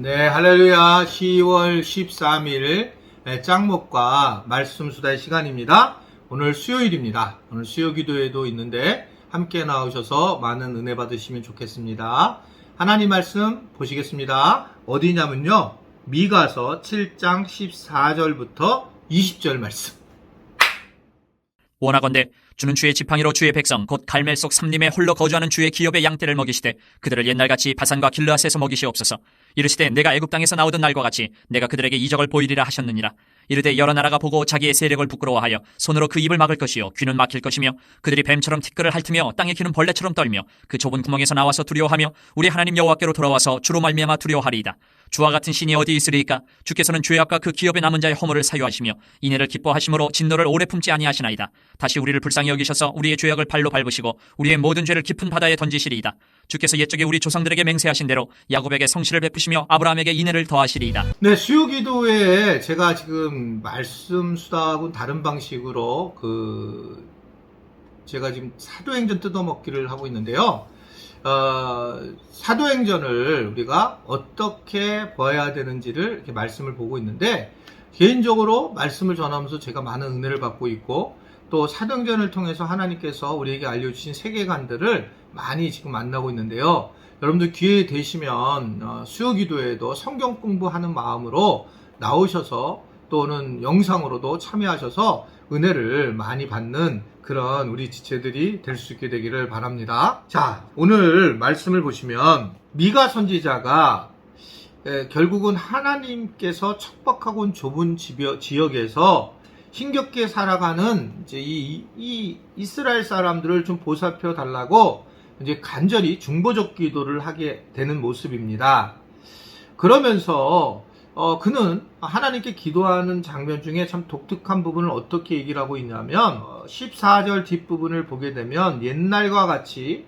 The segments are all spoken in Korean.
네, 할렐루야. 10월 13일 짱목과 말씀 수다의 시간입니다. 오늘 수요일입니다. 오늘 수요 기도회도 있는데 함께 나오셔서 많은 은혜 받으시면 좋겠습니다. 하나님 말씀 보시겠습니다. 어디냐면요, 미가서 7장 14절부터 20절 말씀. 원하건대 주는 주의 지팡이로 주의 백성 곧 갈멜 속 삼림에 홀로 거주하는 주의 기업의 양떼를 먹이시되 그들을 옛날같이 바산과 길르앗에서 먹이시옵소서. 이르시되 내가 애굽 땅에서 나오던 날과 같이 내가 그들에게 이적을 보이리라 하셨느니라. 이르되 여러 나라가 보고 자기의 세력을 부끄러워하여 손으로 그 입을 막을 것이요 귀는 막힐 것이며 그들이 뱀처럼 티끌을 핥으며 땅에 기는 벌레처럼 떨며 그 좁은 구멍에서 나와서 두려워하며 우리 하나님 여호와께로 돌아와서 주로 말미암아 두려워하리이다. 주와 같은 신이 어디 있으리이까? 주께서는 죄악과 그 기업에 남은 자의 허물을 사유하시며 인애를 기뻐하심으로 진노를 오래 품지 아니하시나이다. 다시 우리를 불쌍히 여기셔서 우리의 죄악을 발로 밟으시고 우리의 모든 죄를 깊은 바다에 던지시리이다. 주께서 옛적에 우리 조상들에게 맹세하신 대로 야곱에게 성실을 베푸시며 아브라함에게 인애를 더하시리이다. 네, 수요 기도회에 제가 지금 말씀 수다하고는 다른 방식으로 제가 지금 사도행전 뜯어먹기를 하고 있는데요. 사도행전을 우리가 어떻게 봐야 되는지를 이렇게 말씀을 보고 있는데, 개인적으로 말씀을 전하면서 제가 많은 은혜를 받고 있고, 또 사도행전을 통해서 하나님께서 우리에게 알려주신 세계관들을 많이 지금 만나고 있는데요. 여러분들 기회 되시면 수요 기도에도 성경 공부하는 마음으로 나오셔서 또는 영상으로도 참여하셔서 은혜를 많이 받는 그런 우리 지체들이 될 수 있게 되기를 바랍니다. 자, 오늘 말씀을 보시면 미가 선지자가 결국은 하나님께서 척박하고 좁은 지역에서 힘겹게 살아가는 이제 이 이스라엘 사람들을 좀 보살펴 달라고 이제 간절히 중보적 기도를 하게 되는 모습입니다. 그러면서 그는 하나님께 기도하는 장면 중에 참 독특한 부분을 어떻게 얘기를 하고 있냐면 14절 뒷부분을 보게 되면 옛날과 같이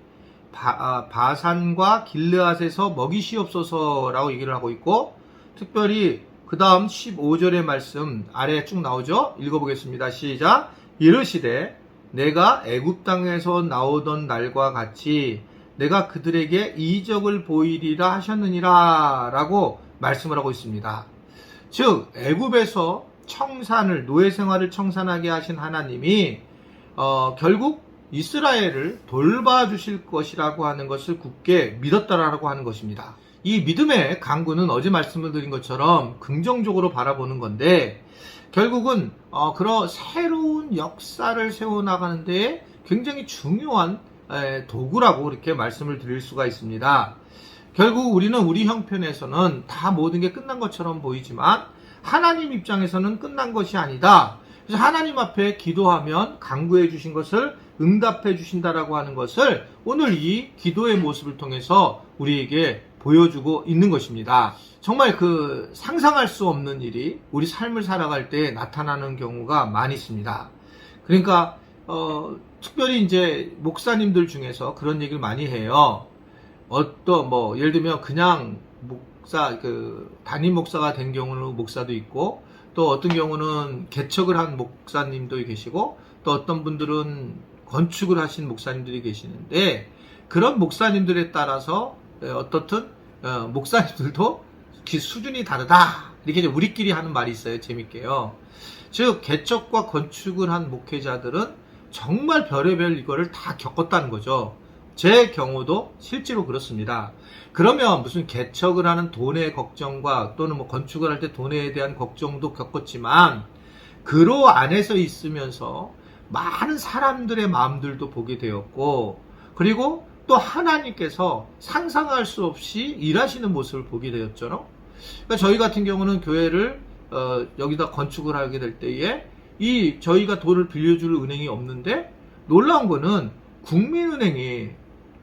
바산과 길르앗에서 먹이시옵소서라고 얘기를 하고 있고, 특별히 그 다음 15절의 말씀 아래에 쭉 나오죠. 읽어보겠습니다. 시작. 이르시되 내가 애굽 땅에서 나오던 날과 같이 내가 그들에게 이적을 보이리라 하셨느니라 라고 말씀을 하고 있습니다. 즉 애굽에서 노예 생활을 청산하게 하신 하나님이 결국 이스라엘을 돌봐주실 것이라고 하는 것을 굳게 믿었다라고 하는 것입니다. 이 믿음의 강구는 어제 말씀을 드린 것처럼 긍정적으로 바라보는 건데, 결국은 그런 새로운 역사를 세워나가는 데 굉장히 중요한 도구라고 이렇게 말씀을 드릴 수가 있습니다. 결국 우리는 우리 형편에서는 다 모든 게 끝난 것처럼 보이지만 하나님 입장에서는 끝난 것이 아니다. 그래서 하나님 앞에 기도하면 간구해 주신 것을 응답해 주신다라고 하는 것을 오늘 이 기도의 모습을 통해서 우리에게 보여주고 있는 것입니다. 정말 상상할 수 없는 일이 우리 삶을 살아갈 때 나타나는 경우가 많이 있습니다. 그러니까 특별히 이제 목사님들 중에서 그런 얘기를 많이 해요. 예를 들면 그냥 담임 목사가 된 경우는 목사도 있고, 또 어떤 경우는 개척을 한 목사님도 계시고, 또 어떤 분들은 건축을 하신 목사님들이 계시는데, 그런 목사님들에 따라서 어떻든 목사님들도 수준이 다르다, 이렇게 이제 우리끼리 하는 말이 있어요. 재밌게요. 즉 개척과 건축을 한 목회자들은 정말 별의별 이거를 다 겪었다는 거죠. 제 경우도 실제로 그렇습니다. 그러면 무슨 개척을 하는 돈의 걱정과 또는 건축을 할 때 돈에 대한 걱정도 겪었지만, 그로 안에서 있으면서 많은 사람들의 마음들도 보게 되었고, 그리고 또 하나님께서 상상할 수 없이 일하시는 모습을 보게 되었죠. 그러니까 저희 같은 경우는 교회를 여기다 건축을 하게 될 때에 저희가 돈을 빌려줄 은행이 없는데, 놀라운 거는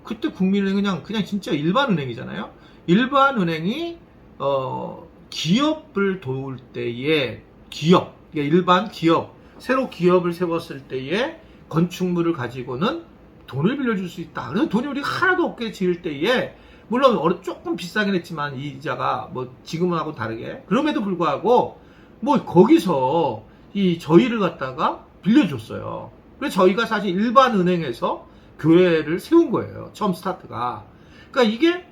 그때 국민은행이 그냥 진짜 일반 은행이잖아요. 일반 은행이 기업을 도울 때에 그러니까 일반 기업, 새로 기업을 세웠을 때에 건축물을 가지고는 돈을 빌려줄 수 있다. 그래서 돈이 우리가 하나도 없게 지을 때에, 물론 조금 비싸긴 했지만 이 이자가 지금은 하고 다르게, 그럼에도 불구하고 거기서 저희를 갖다가 빌려줬어요. 그래서 저희가 사실 일반 은행에서 교회를 세운 거예요. 처음 스타트가. 그러니까 이게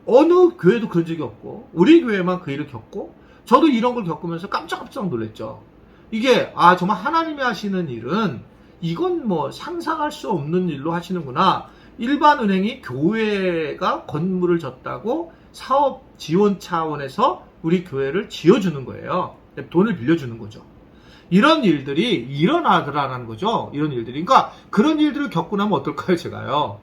어느 교회도 그런 적이 없고 우리 교회만 그 일을 겪고 저도 이런 걸 겪으면서 깜짝깜짝 놀랐죠. 이게 정말 하나님이 하시는 일은 이건 뭐 상상할 수 없는 일로 하시는구나. 일반 은행이 교회가 건물을 졌다고 사업 지원 차원에서 우리 교회를 지어주는 거예요. 돈을 빌려주는 거죠. 이런 일들이 일어나더라는 거죠. 이런 일들이. 그러니까 그런 일들을 겪고 나면 어떨까요, 제가요?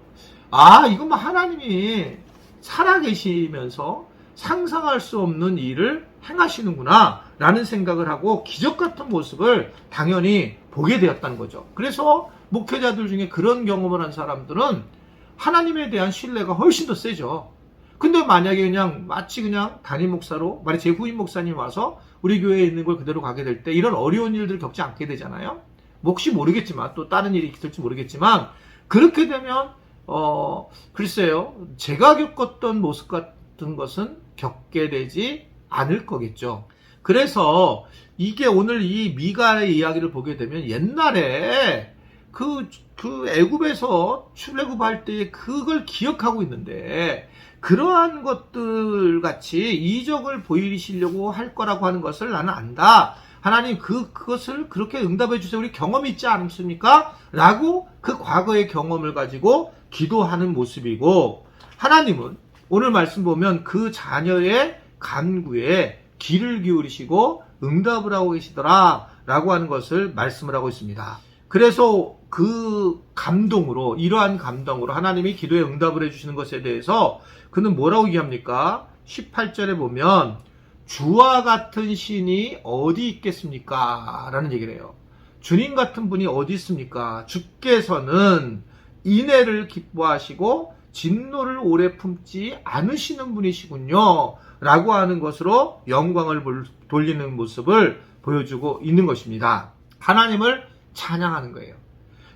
이건 뭐 하나님이 살아계시면서 상상할 수 없는 일을 행하시는구나 라는 생각을 하고 기적 같은 모습을 당연히 보게 되었다는 거죠. 그래서 목회자들 중에 그런 경험을 한 사람들은 하나님에 대한 신뢰가 훨씬 더 세죠. 근데 만약에 그냥 마치 그냥 담임 목사로, 만약 제 후임 목사님 와서 우리 교회에 있는 걸 그대로 가게 될 때 이런 어려운 일들을 겪지 않게 되잖아요. 혹시 모르겠지만, 또 다른 일이 있을지 모르겠지만, 그렇게 되면 글쎄요, 제가 겪었던 모습 같은 것은 겪게 되지 않을 거겠죠. 그래서 이게 오늘 이 미가의 이야기를 보게 되면 옛날에 그 애굽에서 출애굽할 때 그걸 기억하고 있는데 그러한 것들 같이 이적을 보이시려고 할 거라고 하는 것을 나는 안다. 하나님 그것을 그렇게 응답해 주세요. 우리 경험이 있지 않습니까? 라고 그 과거의 경험을 가지고 기도하는 모습이고, 하나님은 오늘 말씀 보면 그 자녀의 간구에 귀를 기울이시고 응답을 하고 계시더라 라고 하는 것을 말씀을 하고 있습니다. 그래서 그 감동으로, 이러한 감동으로 하나님이 기도에 응답을 해주시는 것에 대해서 그는 뭐라고 얘기합니까? 18절에 보면 주와 같은 신이 어디 있겠습니까? 라는 얘기를 해요. 주님 같은 분이 어디 있습니까? 주께서는 인애를 기뻐하시고 진노를 오래 품지 않으시는 분이시군요. 라고 하는 것으로 영광을 돌리는 모습을 보여주고 있는 것입니다. 하나님을 찬양하는 거예요.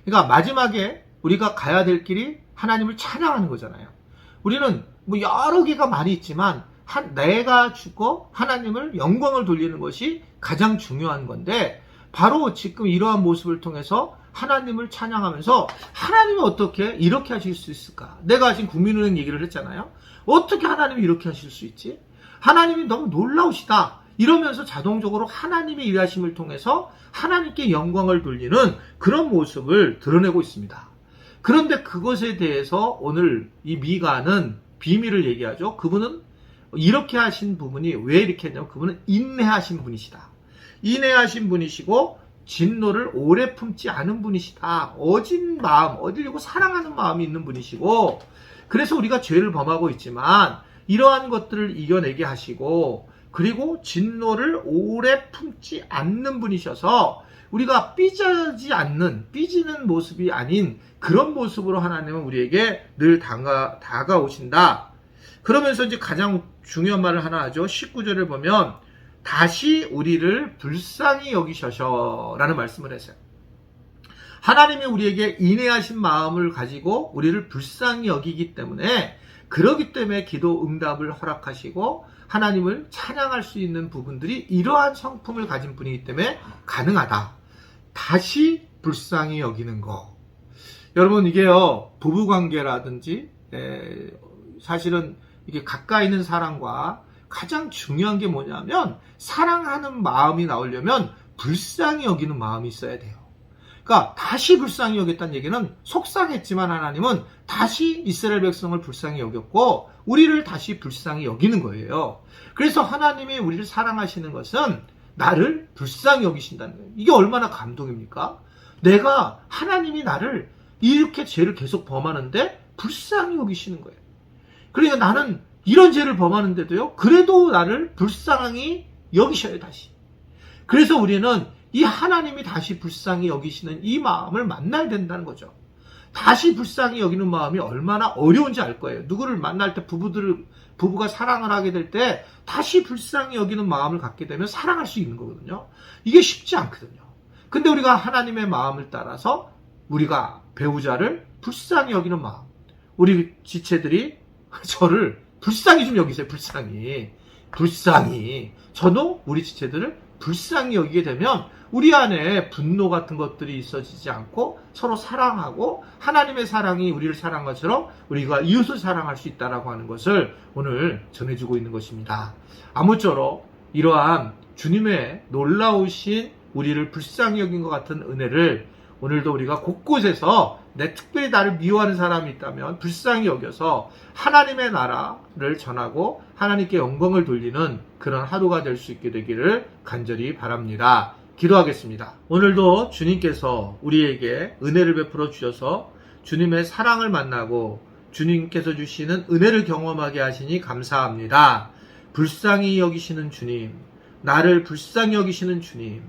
그러니까 마지막에 우리가 가야 될 길이 하나님을 찬양하는 거잖아요. 우리는 뭐 여러 개가 많이 있지만 내가 죽고 하나님을 영광을 돌리는 것이 가장 중요한 건데, 바로 지금 이러한 모습을 통해서 하나님을 찬양하면서 하나님이 어떻게 이렇게 하실 수 있을까? 내가 지금 국민은행 얘기를 했잖아요. 어떻게 하나님이 이렇게 하실 수 있지? 하나님이 너무 놀라우시다. 이러면서 자동적으로 하나님의 일하심을 통해서 하나님께 영광을 돌리는 그런 모습을 드러내고 있습니다. 그런데 그것에 대해서 오늘 이 미가는 비밀을 얘기하죠. 그분은 이렇게 하신 부분이 왜 이렇게 했냐면 그분은 인내하신 분이시다. 인내하신 분이시고 진노를 오래 품지 않은 분이시다. 어진 마음, 어디려고 사랑하는 마음이 있는 분이시고, 그래서 우리가 죄를 범하고 있지만 이러한 것들을 이겨내게 하시고, 그리고 진노를 오래 품지 않는 분이셔서 우리가 삐지는 모습이 아닌 그런 모습으로 하나님은 우리에게 늘 다가오신다. 그러면서 이제 가장 중요한 말을 하나 하죠. 19절을 보면 다시 우리를 불쌍히 여기셔서라는 말씀을 했어요. 하나님이 우리에게 인애하신 마음을 가지고 우리를 불쌍히 여기기 때문에, 그러기 때문에 기도 응답을 허락하시고 하나님을 찬양할 수 있는 부분들이 이러한 성품을 가진 분이기 때문에 가능하다. 다시 불쌍히 여기는 거. 여러분, 이게요, 부부관계라든지 사실은 이게 가까이 있는 사람과 가장 중요한 게 뭐냐면, 사랑하는 마음이 나오려면 불쌍히 여기는 마음이 있어야 돼요. 그러니까 다시 불쌍히 여겼다는 얘기는 속상했지만 하나님은 다시 이스라엘 백성을 불쌍히 여겼고 우리를 다시 불쌍히 여기는 거예요. 그래서 하나님이 우리를 사랑하시는 것은 나를 불쌍히 여기신다는 거예요. 이게 얼마나 감동입니까? 내가, 하나님이 나를 이렇게 죄를 계속 범하는데 불쌍히 여기시는 거예요. 그러니까 나는 이런 죄를 범하는데도요, 그래도 나를 불쌍히 여기셔요, 다시. 그래서 우리는 이 하나님이 다시 불쌍히 여기시는 이 마음을 만나야 된다는 거죠. 다시 불쌍히 여기는 마음이 얼마나 어려운지 알 거예요. 누구를 만날 때 부부가 사랑을 하게 될 때 다시 불쌍히 여기는 마음을 갖게 되면 사랑할 수 있는 거거든요. 이게 쉽지 않거든요. 근데 우리가 하나님의 마음을 따라서 우리가 배우자를 불쌍히 여기는 마음, 우리 지체들이 저를 불쌍히 좀 여기세요. 불쌍히. 저도 우리 지체들을 불쌍히 여기게 되면 우리 안에 분노 같은 것들이 있어지지 않고 서로 사랑하고 하나님의 사랑이 우리를 사랑한 것처럼 우리가 이웃을 사랑할 수 있다라고 하는 것을 오늘 전해주고 있는 것입니다. 아무쪼록 이러한 주님의 놀라우신 우리를 불쌍히 여긴 것 같은 은혜를 오늘도 우리가 곳곳에서 특별히 나를 미워하는 사람이 있다면 불쌍히 여겨서 하나님의 나라를 전하고 하나님께 영광을 돌리는 그런 하루가 될 수 있게 되기를 간절히 바랍니다. 기도하겠습니다. 오늘도 주님께서 우리에게 은혜를 베풀어 주셔서 주님의 사랑을 만나고 주님께서 주시는 은혜를 경험하게 하시니 감사합니다. 불쌍히 여기시는 주님, 나를 불쌍히 여기시는 주님,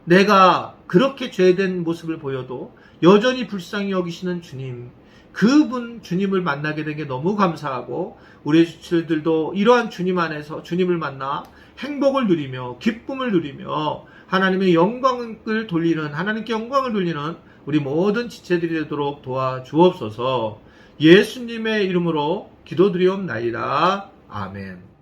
내가 그렇게 죄된 모습을 보여도 여전히 불쌍히 여기시는 주님, 그분 주님을 만나게 된 게 너무 감사하고 우리의 주들도 이러한 주님 안에서 주님을 만나 행복을 누리며 기쁨을 누리며 하나님의 영광을 돌리는, 하나님께 영광을 돌리는 우리 모든 지체들이 되도록 도와주옵소서. 예수님의 이름으로 기도드리옵나이다. 아멘.